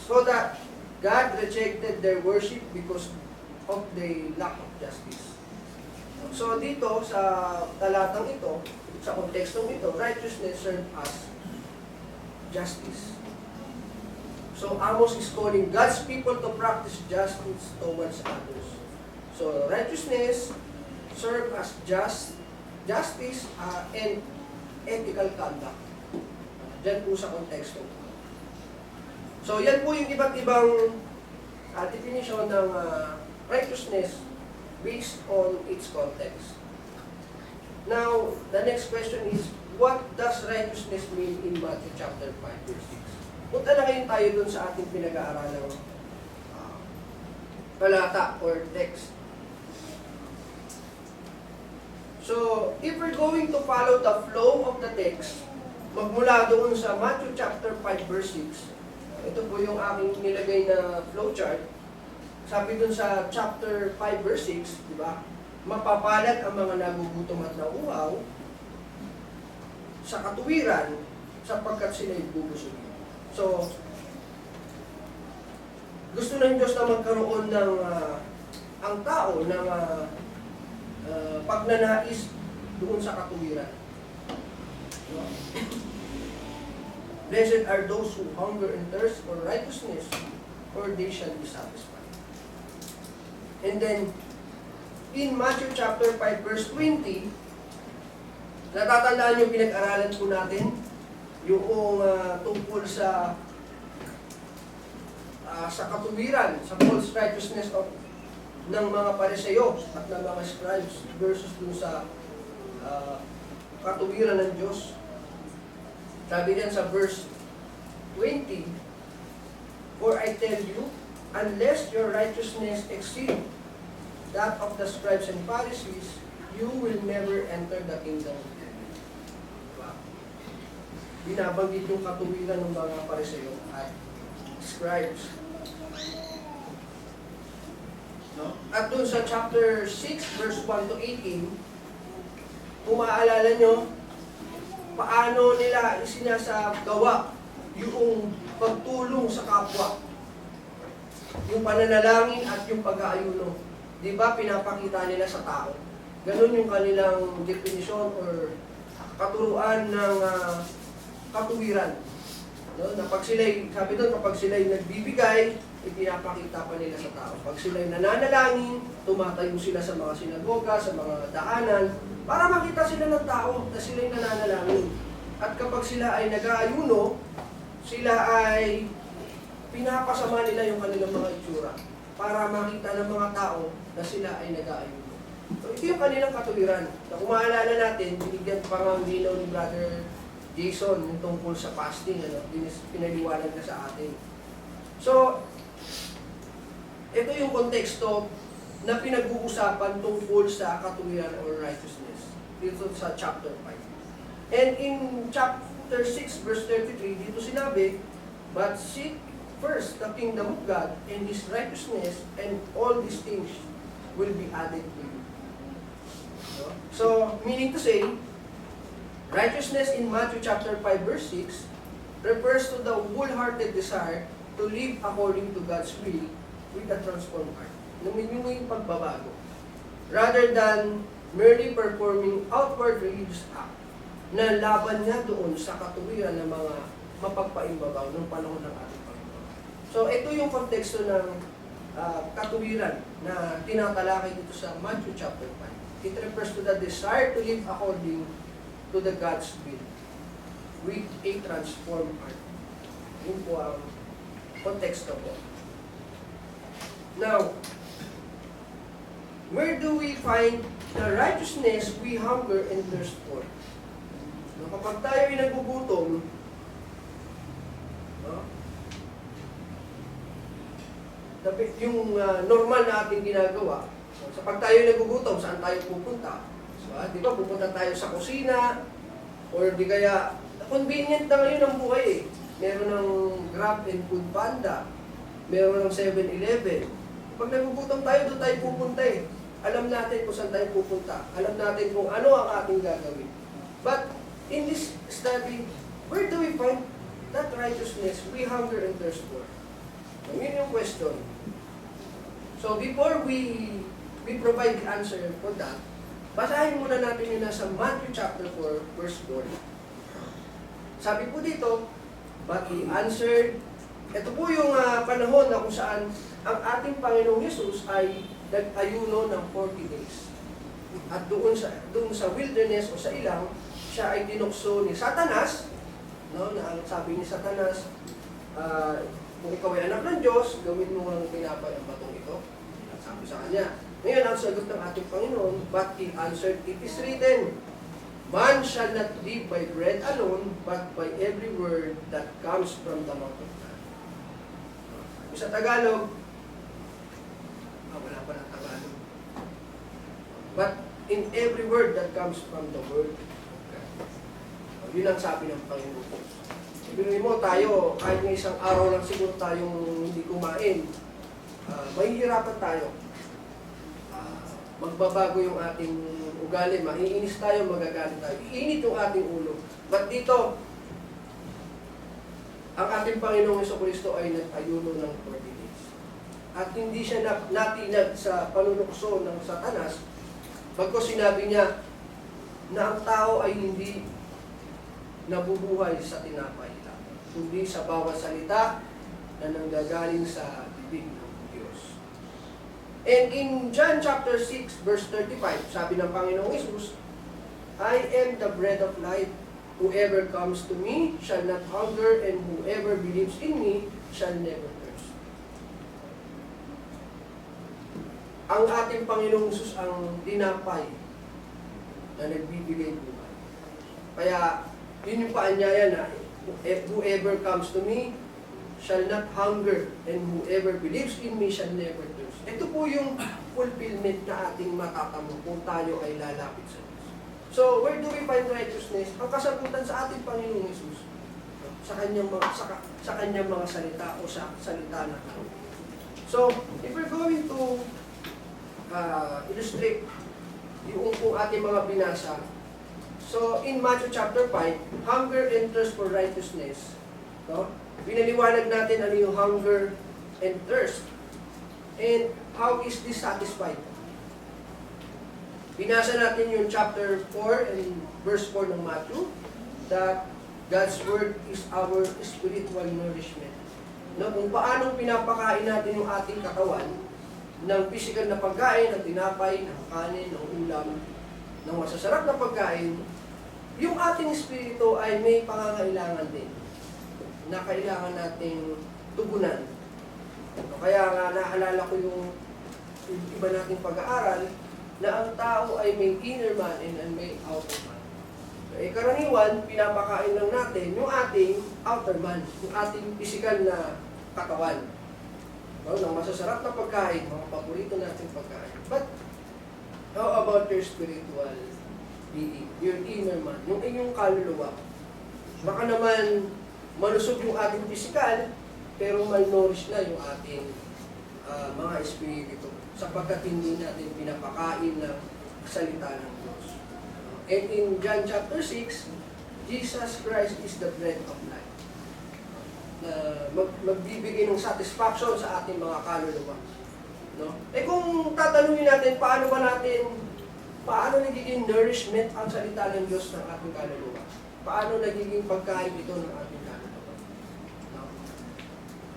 So that God rejected their worship because of the lack of justice. So dito sa talatang ito, sa kontekstong ito, righteousness served as justice. So Amos is calling God's people to practice justice towards others. So righteousness serve as justice and ethical conduct. Diyan po sa konteksto. So yan po yung iba't ibang definition ng righteousness based on its context. Now, the next question is, what does righteousness mean in Matthew chapter 5, verse 6? Punta na ngayon tayo dun sa ating pinag-aaralang talata or text. So, if we're going to follow the flow of the text, magmula doon sa Matthew chapter 5, verse 6, ito po yung aking nilagay na flowchart. Sabi dun sa chapter 5 verse 6, di ba? Mapapalad ang mga nagugutom at nauuhaw sa katuwiran sapagkat sila'y bubusugin. So, gusto ng Diyos na magkaroon ng ang tao ng pagnanais doon sa katuwiran. No? Blessed are those who hunger and thirst for righteousness, for they shall be satisfied. And then, in Matthew chapter 5, verse 20, natatandaan yung pinag-aralan po natin, yung tungkol sa katuwiran, sa false righteousness ng mga Pariseo at ng mga scribes versus dun sa katuwiran ng Diyos. Sabi diyan sa verse 20, for I tell you, unless your righteousness exceed that of the scribes and Pharisees, you will never enter the kingdom of heaven. Wow. Binabanggit yung katuwiran ng mga Pariseo at scribes. No? At dun sa chapter 6, verse 1 to 18, kung maaalala nyo, paano nila isinasagawa yung pagtulong sa kapwa, yung pananalangin at yung pag-aayuno. Di ba pinapakita nila sa tao? Ganun yung kanilang definition or katuruan ng katuwiran. No? Na pag sila'y, sabi doon, kapag sila'y nagbibigay, ipinapakita pa nila sa tao. Pag sila'y nananalangin, tumatayo sila sa mga sinagoga, sa mga daanan, para makita sila ng tao na sila'y nananalangin. At kapag sila ay nag-aayuno, sila ay pinapasama nila yung kanilang mga itsura para makita ng mga tao na sila ay nag-aayuno. So ito yung kanilang katuwiran. Na kung maalala natin, binigyan pa nga ang linaw ni Brother Jason yung tungkol sa fasting, pinaliwanag na sa atin. So, ito yung konteksto na pinag-uusapan tungkol sa katuwiran or righteousness dito sa chapter 5. And in chapter 6 verse 33, dito sinabi, but seek first the kingdom of God and His righteousness, and all these things will be added to you. So, meaning to say, righteousness in Matthew chapter 5 verse 6 refers to the wholehearted desire to live according to God's will with a transformed heart. Yung pagbabago. Rather than merely performing outward religious act na laban nga doon sa katuwiran ng mga mapagpaimbabaw ng panahon ng ating Panginoon. So, ito yung konteksto ng katuwiran na tinatalakay dito sa Matthew chapter 5. It refers to the desire to live according to the God's will with a transformed heart. Yun po ang konteksto po. Now, where do we find the righteousness we hunger and thirst for? No, kapag tayo ay nagugutom, no, yung normal na ating ginagawa, so, pag tayo ay nagugutom, saan tayo pupunta? So, di ba, pupunta tayo sa kusina, or di kaya, convenient na ngayon ang buhay eh. Meron ng Grab and Food Panda, meron ng 7-Eleven. Pag nagugutom tayo, doon tayo pupunta eh. Alam natin kung saan tayo pupunta. Alam natin kung ano ang ating gagawin. But in this study, where do we find that righteousness we hunger and thirst for? Yun yung question. So before we provide the answer for that, basahin muna natin yun nasa Matthew chapter 4, verse 4. Sabi po dito, but he answered, ito po yung panahon na kung saan ang ating Panginoong Yesus ay nag-ayuno ng 40 days. At doon sa wilderness o sa ilang, siya ay tinukso ni Satanas, no, na ang sabi ni Satanas, kung ikaw ay anak ng Diyos, gawin mo ang tinapay ang batong ito. At sabi sa kanya. Ngayon, ang sagot ng ating Panginoon, but he answered, it is written, man shall not live by bread alone, but by every word that comes from the mouth of God. Sa Tagalog, wala pa ng Tagalog. But in every word that comes from the word of God. Yun ang sabi ng Panginoon. Sabihin mo, tayo, kahit ng isang araw lang siguro tayong hindi kumain, mahihirapan tayo. Magbabago yung ating ugali, maiinis tayo, magagalit tayo. Iinit yung ating ulo. But dito, ang ating Panginoong Jesucristo ay nag-ayuno ng 40 days. At hindi siya natinag sa panunukso ng Satanas, bagkus sinabi niya na ang tao ay hindi nabubuhay sa tinapay lang, kundi sa bawat salita na nanggagaling sa bibig ng Diyos. And in John chapter 6, verse 35, sabi ng Panginoong Hesus, I am the bread of life. Whoever comes to me shall not hunger, and whoever believes in me shall never thirst. Ang ating Panginoong Hesus ang tinapay na nagbibigay buhay. Kaya, yun yung paanyaya na, whoever comes to me shall not hunger, and whoever believes in me shall never thirst. Ito po yung fulfillment na ating matatamo kung tayo ay lalapit sa Diyos. So, where do we find righteousness? Ang kasagutan sa ating Panginoong Hesus, sa kanyang mga salita o sa salita na ito. So, if we're going to illustrate yung kung ating mga binasa, so in Matthew chapter 5, hunger and thirst for righteousness, no? Pinaliwanag natin ano yung hunger and thirst. And how is this satisfied? Binasa natin yung chapter 4 and verse 4 ng Matthew, that God's Word is our spiritual nourishment. No, kung paano pinapakain natin yung ating katawan ng physical na pagkain, ng tinapay, ng kanin, ng ulam, ng masasarap na pagkain, yung ating espiritu ay may pangangailangan din na kailangan nating tugunan. Kaya nga naalala ko yung iba nating pag-aaral na ang tao ay may inner man and may outer man. Karaniwan, pinapakain lang natin yung ating outer man, yung ating physical na katawan. Ng masasarap na pagkain, mga paborito nating pagkain. But, how about your spiritual being, your inner man, yung inyong kaluluwa? Baka naman, malusog yung ating physical, pero malnourished na yung ating mga espiritu, sapagkat hindi natin pinapakain ng salita ng Diyos. And in John chapter 6, Jesus Christ is the bread of life. Magbibigay ng satisfaction sa ating mga kaluluwa. No? Kung tatanungin natin, paano nagiging nourishment ang salita ng Diyos ng ating kaluluwa? Paano nagiging pagkain ito ng ating kaluluwa? No?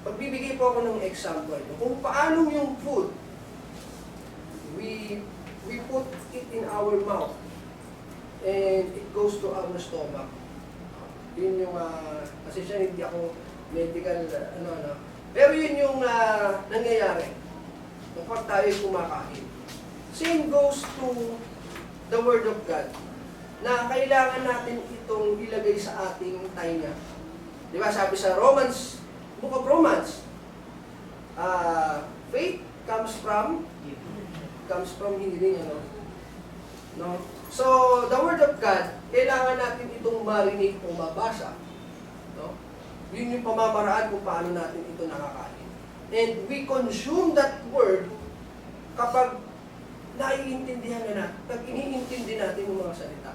Pagbibigay po ako ng example. Kung paano yung food, we put it in our mouth and it goes to our stomach. Yun yung, kasi siya hindi ako medical, pero yun yung nangyayari kapag tayo kumakain. Same goes to the Word of God, na kailangan natin itong ilagay sa ating tainga. Di ba sabi sa Book of Romans, faith comes from hearing, no? So, the Word of God, kailangan natin itong marinig o mabasa, no? Yun yung pamamaraan kung paano natin ito nakakain. And we consume that Word kapag naiintindihan na natin, pag iniintindi natin yung mga salita.